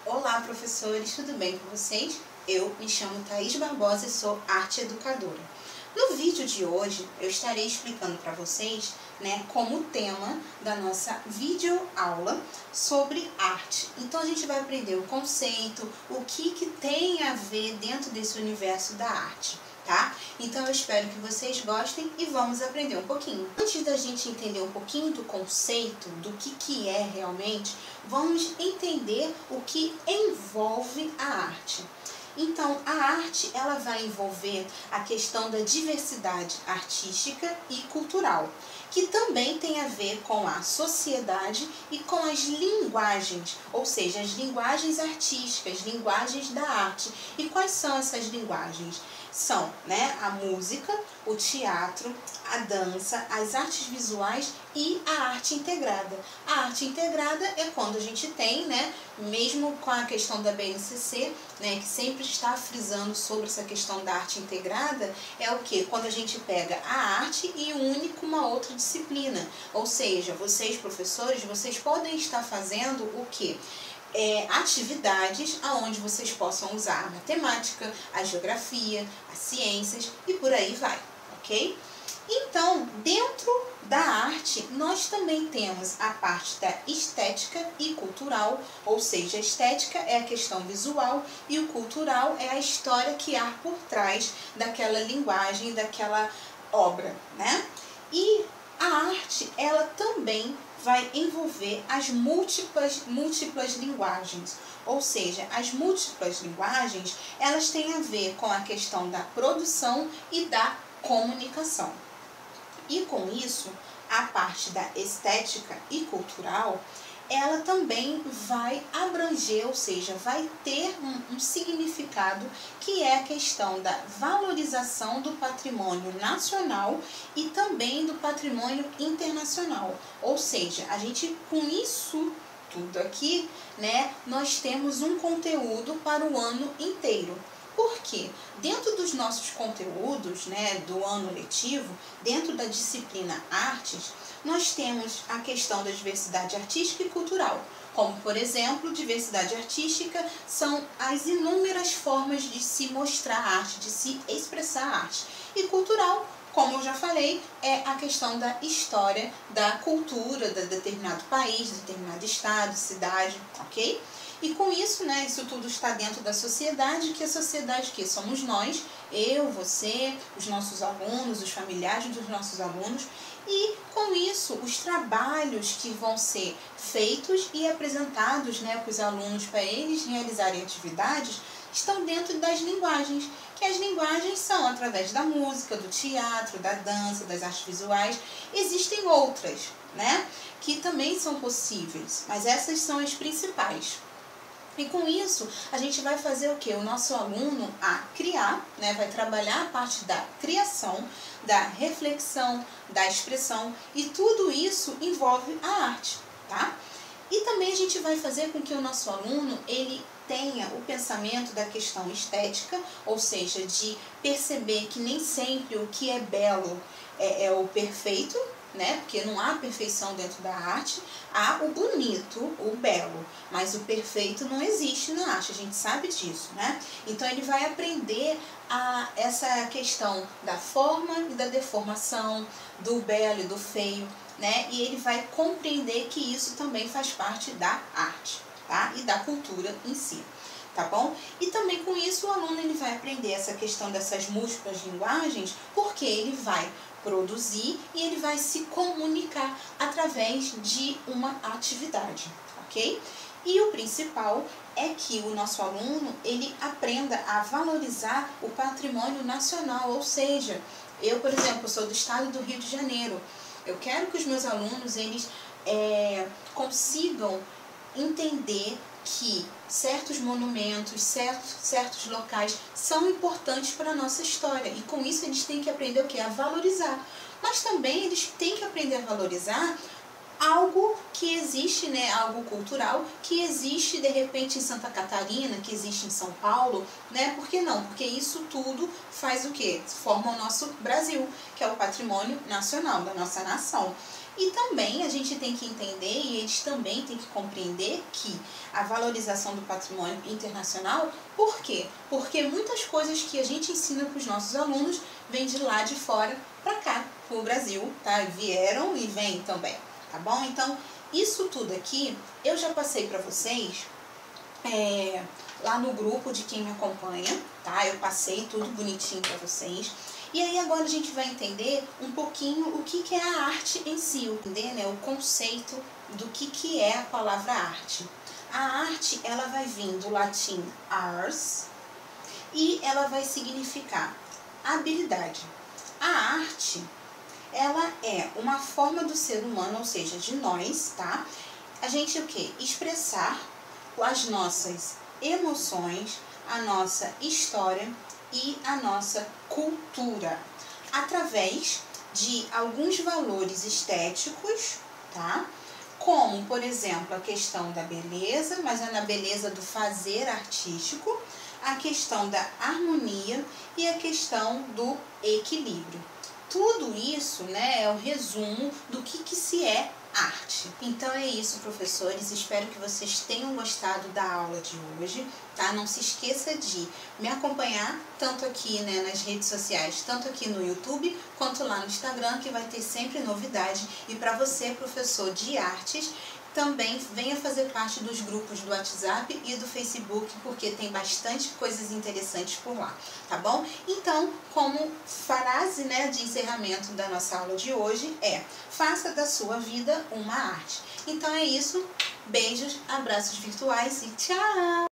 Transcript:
Olá, professores, tudo bem com vocês? Eu me chamo Thaís Barbosa e sou arte educadora. No vídeo de hoje, eu estarei explicando para vocês, como tema da nossa videoaula sobre arte. Então, a gente vai aprender o conceito, o que tem a ver dentro desse universo da arte, tá? Então, eu espero que vocês gostem e vamos aprender um pouquinho. Antes da gente entender um pouquinho do conceito, do que é realmente, vamos entender o que envolve a arte. Então, a arte, ela vai envolver a questão da diversidade artística e cultural, que também tem a ver com a sociedade e com as linguagens, ou seja, as linguagens artísticas, linguagens da arte. E quais são essas linguagens? São, a música, o teatro, a dança, as artes visuais e a arte integrada. A arte integrada é quando a gente tem, mesmo com a questão da BNCC, que sempre está frisando sobre essa questão da arte integrada, é o que? Quando a gente pega a arte e une com uma outra disciplina. Ou seja, vocês, professores, vocês podem estar fazendo o que? Atividades onde vocês possam usar a matemática, a geografia, as ciências e por aí vai, ok? Então, dentro da arte, nós também temos a parte da estética e cultural, ou seja, a estética é a questão visual e o cultural é a história que há por trás daquela linguagem, daquela obra, E a arte, ela também vai envolver as múltiplas linguagens, ou seja, as múltiplas linguagens, elas têm a ver com a questão da produção e da comunicação. E com isso, a parte da estética e cultural, ela também vai abranger, ou seja, vai ter um significado que é a questão da valorização do patrimônio nacional e também do patrimônio internacional. Ou seja, a gente, com isso tudo aqui, nós temos um conteúdo para o ano inteiro. Por quê? Dentro dos nossos conteúdos, do ano letivo, dentro da disciplina Artes, nós temos a questão da diversidade artística e cultural. Como, por exemplo, diversidade artística são as inúmeras formas de se mostrar a arte, de se expressar a arte. E cultural, como eu já falei, é a questão da história, da cultura de determinado país, de determinado estado, cidade, ok? E com isso, isso tudo está dentro da sociedade, que a sociedade que somos nós, eu, você, os nossos alunos, os familiares dos nossos alunos, e com isso os trabalhos que vão ser feitos e apresentados para os alunos, para eles realizarem atividades, estão dentro das linguagens, que as linguagens são através da música, do teatro, da dança, das artes visuais. Existem outras, que também são possíveis, mas essas são as principais. E com isso, a gente vai fazer o quê? O nosso aluno a criar, vai trabalhar a parte da criação, da reflexão, da expressão, e tudo isso envolve a arte, tá? E também a gente vai fazer com que o nosso aluno, ele tenha o pensamento da questão estética, ou seja, de perceber que nem sempre o que é belo é o perfeito, porque não há perfeição dentro da arte, há o bonito, o belo, mas o perfeito não existe na arte, a gente sabe disso, Então ele vai aprender essa questão da forma e da deformação, do belo e do feio, E ele vai compreender que isso também faz parte da arte, tá? E da cultura em si. Tá bom? E também com isso o aluno ele vai aprender essa questão dessas múltiplas linguagens, porque ele vai produzir e ele vai se comunicar através de uma atividade, ok? E o principal é que o nosso aluno ele aprenda a valorizar o patrimônio nacional, ou seja, eu, por exemplo, sou do estado do Rio de Janeiro, eu quero que os meus alunos eles consigam entender que certos monumentos, certos locais são importantes para a nossa história. E com isso eles têm que aprender o quê? A valorizar. Mas também eles têm que aprender a valorizar algo que existe, né, algo cultural, que existe de repente em Santa Catarina, que existe em São Paulo, né, por que não? Porque isso tudo faz o quê? Forma o nosso Brasil, que é o patrimônio nacional da nossa nação. E também a gente tem que entender, e eles também têm que compreender que a valorização do patrimônio internacional, por quê? Porque muitas coisas que a gente ensina para os nossos alunos vêm de lá de fora para cá, para o Brasil, tá? Vieram e vêm também, tá bom? Então, isso tudo aqui eu já passei para vocês lá no grupo de quem me acompanha, tá? Eu passei tudo bonitinho para vocês. E aí agora a gente vai entender um pouquinho o que é a arte em si, entender, né, o conceito do que é a palavra arte. A arte, ela vai vir do latim ars e ela vai significar habilidade. A arte, ela é uma forma do ser humano, ou seja, de nós, tá? A gente o quê? Expressar as nossas emoções, a nossa história e a nossa cultura através de alguns valores estéticos, tá? Como, por exemplo, a questão da beleza, mas é na beleza do fazer artístico, a questão da harmonia e a questão do equilíbrio. Tudo isso, né, é o resumo do que se é arte. Então é isso, professores. Espero que vocês tenham gostado da aula de hoje, tá? Não se esqueça de me acompanhar tanto aqui, né, nas redes sociais, tanto aqui no YouTube quanto lá no Instagram, que vai ter sempre novidade. E para você, professor de artes, também venha fazer parte dos grupos do WhatsApp e do Facebook, porque tem bastante coisas interessantes por lá, tá bom? Então, como frase, né, de encerramento da nossa aula de hoje faça da sua vida uma arte. Então é isso, beijos, abraços virtuais e tchau!